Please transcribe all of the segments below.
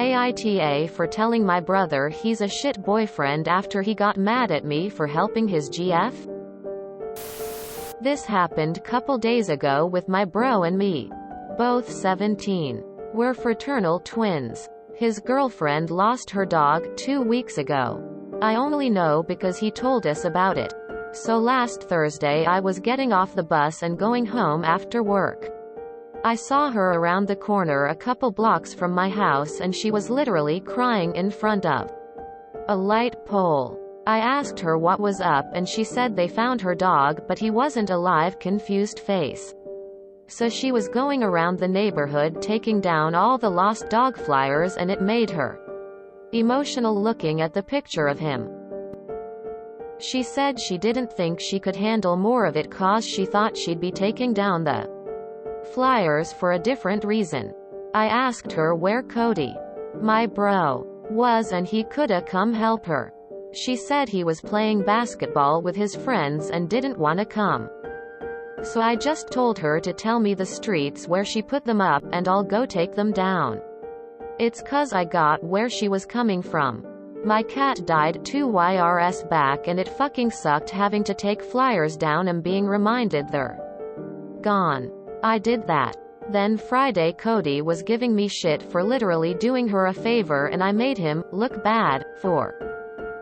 AITA for telling my brother he's a shit boyfriend after he got mad at me for helping his GF? This happened couple days ago with my bro and me. Both 17. We're fraternal twins. His girlfriend lost her dog 2 weeks ago. I only know because he told us about it. So last Thursday I was getting off the bus and going home after work. I saw her around the corner a couple blocks from my house and she was literally crying in front of a light pole. I asked her what was up and she said they found her dog but he wasn't alive, confused face. So she was going around the neighborhood taking down all the lost dog flyers and it made her emotional looking at the picture of him. She said she didn't think she could handle more of it cause she thought she'd be taking down the flyers for a different reason. I asked her where Cody, my bro, was and he coulda come help her. She said he was playing basketball with his friends and didn't wanna come. So I just told her to tell me the streets where she put them up and I'll go take them down. It's cause I got where she was coming from. My cat died 2 years back and it fucking sucked having to take flyers down and being reminded they're gone. I did that. Then Friday Cody was giving me shit for literally doing her a favor and I made him look bad for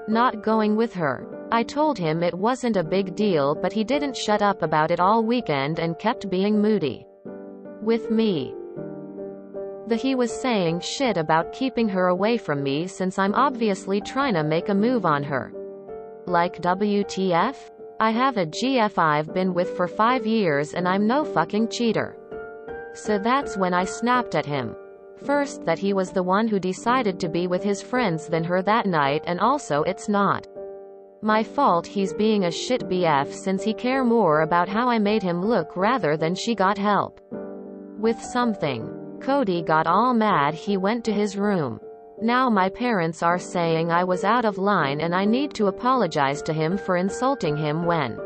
not going with her. I told him it wasn't a big deal but he didn't shut up about it all weekend and kept being moody with me. He was saying shit about keeping her away from me since I'm obviously trying to make a move on her. Like WTF? I have a GF I've been with for 5 years and I'm no fucking cheater. So that's when I snapped at him. First that he was the one who decided to be with his friends than her that night and also it's not my fault he's being a shit BF since he care more about how I made him look rather than she got help with something. Cody got all mad, he went to his room. Now my parents are saying I was out of line and I need to apologize to him for insulting him when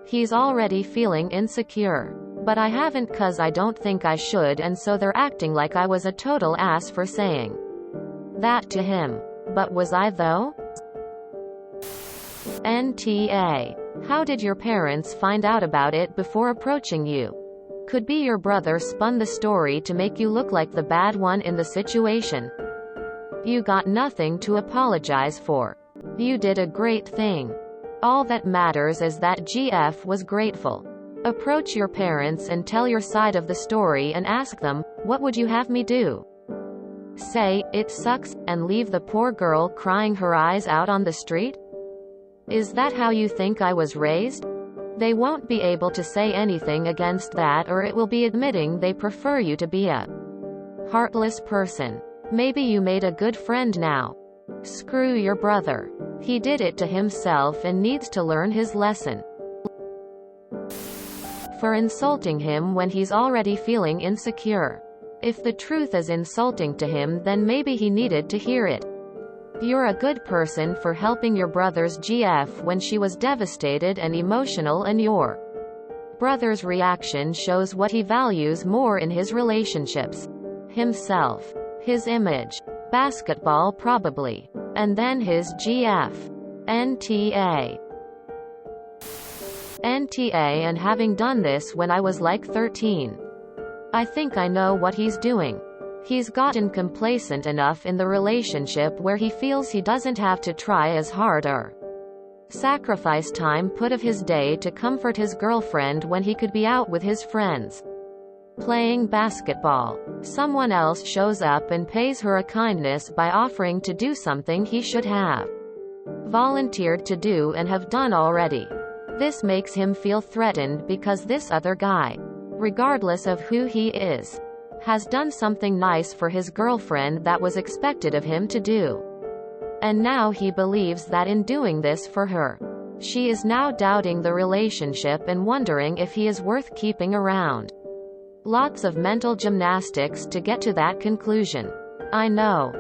he's already feeling insecure. But I haven't cause I don't think I should and so they're acting like I was a total ass for saying that to him. But was I though? NTA. How did your parents find out about it before approaching you? Could be your brother spun the story to make you look like the bad one in the situation. You got nothing to apologize for. You did a great thing. All that matters is that GF was grateful. Approach your parents and tell your side of the story and ask them, what would you have me do? Say, it sucks, and leave the poor girl crying her eyes out on the street? Is that how you think I was raised? They won't be able to say anything against that or it will be admitting they prefer you to be a heartless person. Maybe you made a good friend now. Screw your brother. He did it to himself and needs to learn his lesson. For insulting him when he's already feeling insecure. If the truth is insulting to him then maybe he needed to hear it. You're a good person for helping your brother's GF when she was devastated and emotional and your brother's reaction shows what he values more in his relationships. Himself. His image. Basketball probably. And then his GF. NTA. And having done this when I was like 13. I think I know what he's doing. He's gotten complacent enough in the relationship where he feels he doesn't have to try as hard or sacrifice time put of his day to comfort his girlfriend when he could be out with his friends playing basketball. Someone else shows up and pays her a kindness by offering to do something he should have volunteered to do and have done already. This makes him feel threatened because this other guy, regardless of who he is, has done something nice for his girlfriend that was expected of him to do. And now he believes that in doing this for her, she is now doubting the relationship and wondering if he is worth keeping around. Lots of mental gymnastics to get to that conclusion. I know.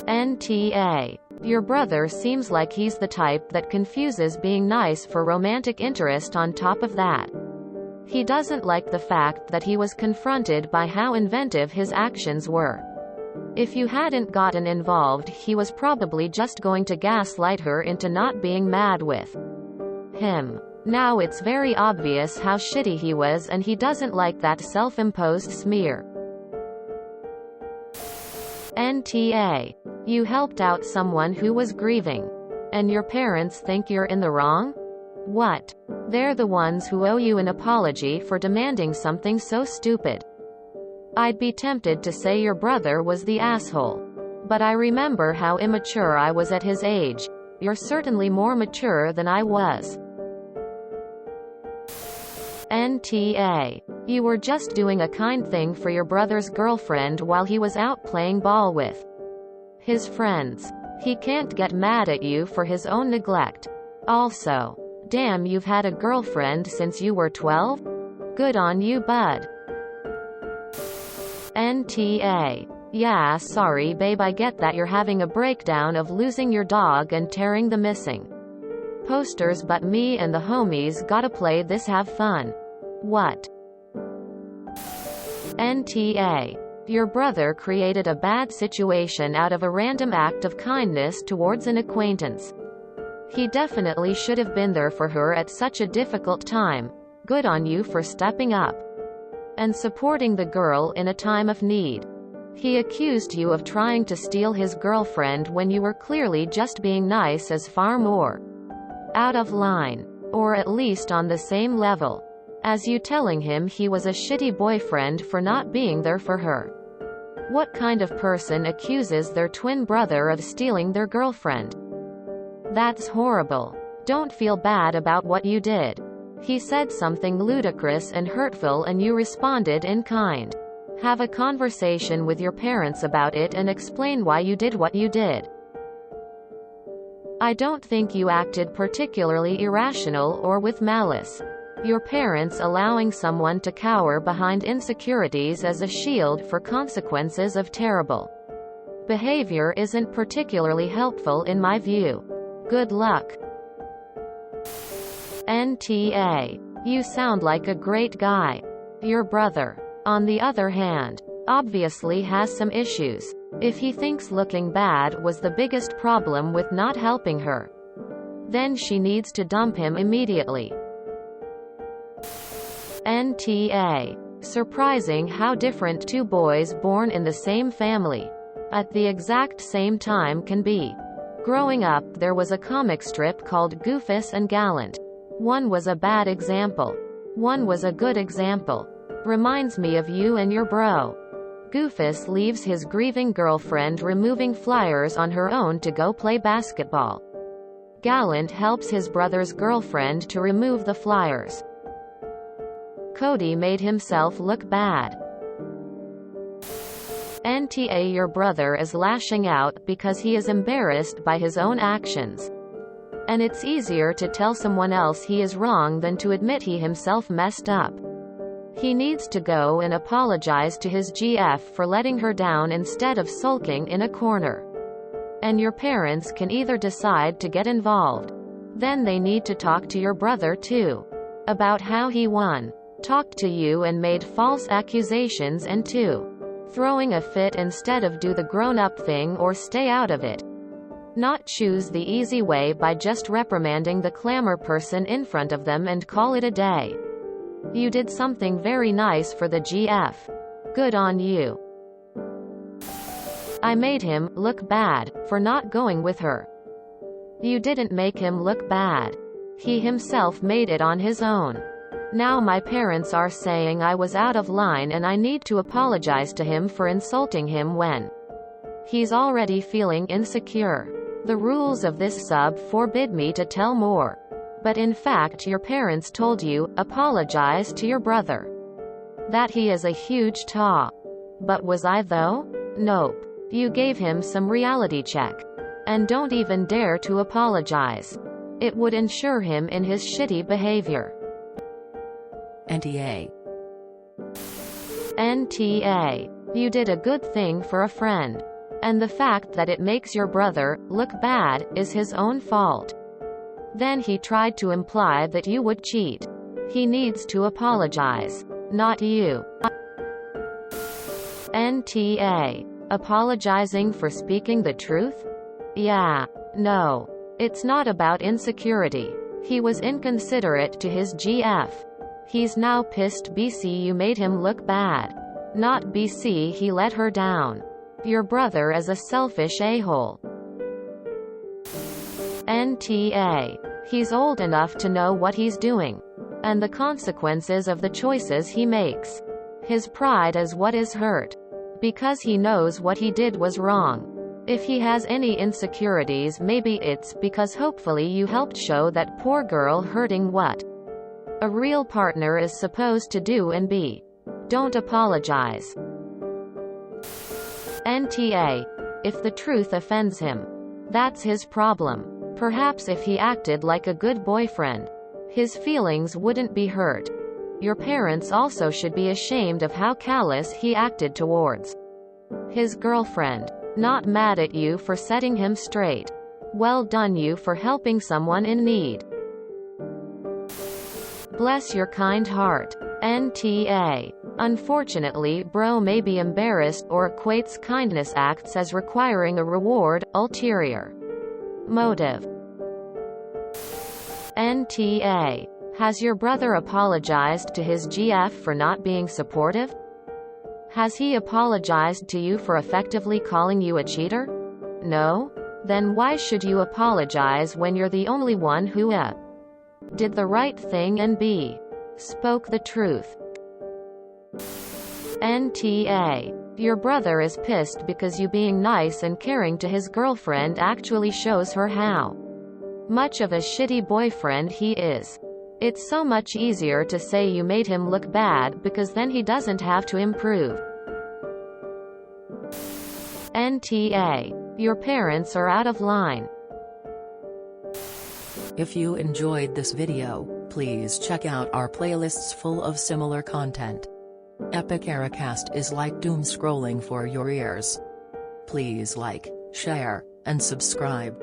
NTA. Your brother seems like he's the type that confuses being nice for romantic interest on top of that. He doesn't like the fact that he was confronted by how inventive his actions were. If you hadn't gotten involved, he was probably just going to gaslight her into not being mad with him. Now it's very obvious how shitty he was, and he doesn't like that self-imposed smear. NTA. You helped out someone who was grieving. And your parents think you're in the wrong? What? They're the ones who owe you an apology for demanding something so stupid. I'd be tempted to say your brother was the asshole. But I remember how immature I was at his age. You're certainly more mature than I was. NTA. You were just doing a kind thing for your brother's girlfriend while he was out playing ball with his friends. He can't get mad at you for his own neglect. Also, damn, you've had a girlfriend since you were 12? Good on you, bud. NTA. Yeah, sorry babe, I get that you're having a breakdown of losing your dog and tearing the missing posters, but me and the homies gotta play this, have fun. What? NTA. Your brother created a bad situation out of a random act of kindness towards an acquaintance. He definitely should have been there for her at such a difficult time. Good on you for stepping up and supporting the girl in a time of need. He accused you of trying to steal his girlfriend when you were clearly just being nice, as far more out of line, or at least on the same level as you telling him he was a shitty boyfriend for not being there for her. What kind of person accuses their twin brother of stealing their girlfriend? That's horrible. Don't feel bad about what you did. He said something ludicrous and hurtful and you responded in kind. Have a conversation with your parents about it and explain why you did what you did. I don't think you acted particularly irrational or with malice. Your parents allowing someone to cower behind insecurities as a shield for consequences of terrible behavior isn't particularly helpful in my view. Good luck. NTA. You sound like a great guy. Your brother, on the other hand, obviously has some issues. If he thinks looking bad was the biggest problem with not helping her, then she needs to dump him immediately. NTA. Surprising how different two boys born in the same family at the exact same time can be. Growing up, there was a comic strip called Goofus and Gallant. One was a bad example. One was a good example. Reminds me of you and your bro. Goofus leaves his grieving girlfriend removing flyers on her own to go play basketball. Gallant helps his brother's girlfriend to remove the flyers. Cody made himself look bad. NTA. Your brother is lashing out because he is embarrassed by his own actions. And it's easier to tell someone else he is wrong than to admit he himself messed up. He needs to go and apologize to his GF for letting her down instead of sulking in a corner. And your parents can either decide to get involved. Then they need to talk to your brother too. About how he talked to you and made false accusations, and throwing a fit instead of do the grown-up thing or stay out of it. Not choose the easy way by just reprimanding the clamor person in front of them and call it a day. You did something very nice for the GF. Good on you. I made him look bad for not going with her. You didn't make him look bad. He himself made it on his own. Now my parents are saying I was out of line and I need to apologize to him for insulting him when he's already feeling insecure. The rules of this sub forbid me to tell more. But in fact your parents told you, apologize to your brother. That he is a huge taw. But was I though? Nope. You gave him some reality check. And don't even dare to apologize. It would ensure him in his shitty behavior. NTA. NTA. You did a good thing for a friend. And the fact that it makes your brother look bad is his own fault. Then he tried to imply that you would cheat. He needs to apologize. Not you. NTA. Apologizing for speaking the truth? Yeah. No. It's not about insecurity. He was inconsiderate to his GF. He's now pissed BC you made him look bad. Not BC he let her down. Your brother is a selfish a-hole. NTA. He's old enough to know what he's doing. And the consequences of the choices he makes. His pride is what is hurt. Because he knows what he did was wrong. If he has any insecurities, maybe it's because hopefully you helped show that poor girl hurting what a real partner is supposed to do and be. Don't apologize. NTA. If the truth offends him, that's his problem. Perhaps if he acted like a good boyfriend, his feelings wouldn't be hurt. Your parents also should be ashamed of how callous he acted towards his girlfriend. Not mad at you for setting him straight. Well done you for helping someone in need. Bless your kind heart. NTA. Unfortunately, bro may be embarrassed or equates kindness acts as requiring a reward. Ulterior motive. NTA. Has your brother apologized to his GF for not being supportive? Has he apologized to you for effectively calling you a cheater? No? Then why should you apologize when you're the only one who A. did the right thing and B. spoke the truth? NTA. Your brother is pissed because you being nice and caring to his girlfriend actually shows her how much of a shitty boyfriend he is. It's so much easier to say you made him look bad because then he doesn't have to improve. NTA. Your parents are out of line. If you enjoyed this video, please check out our playlists full of similar content. Epic Ericast is like doom scrolling for your ears. Please like, share, and subscribe.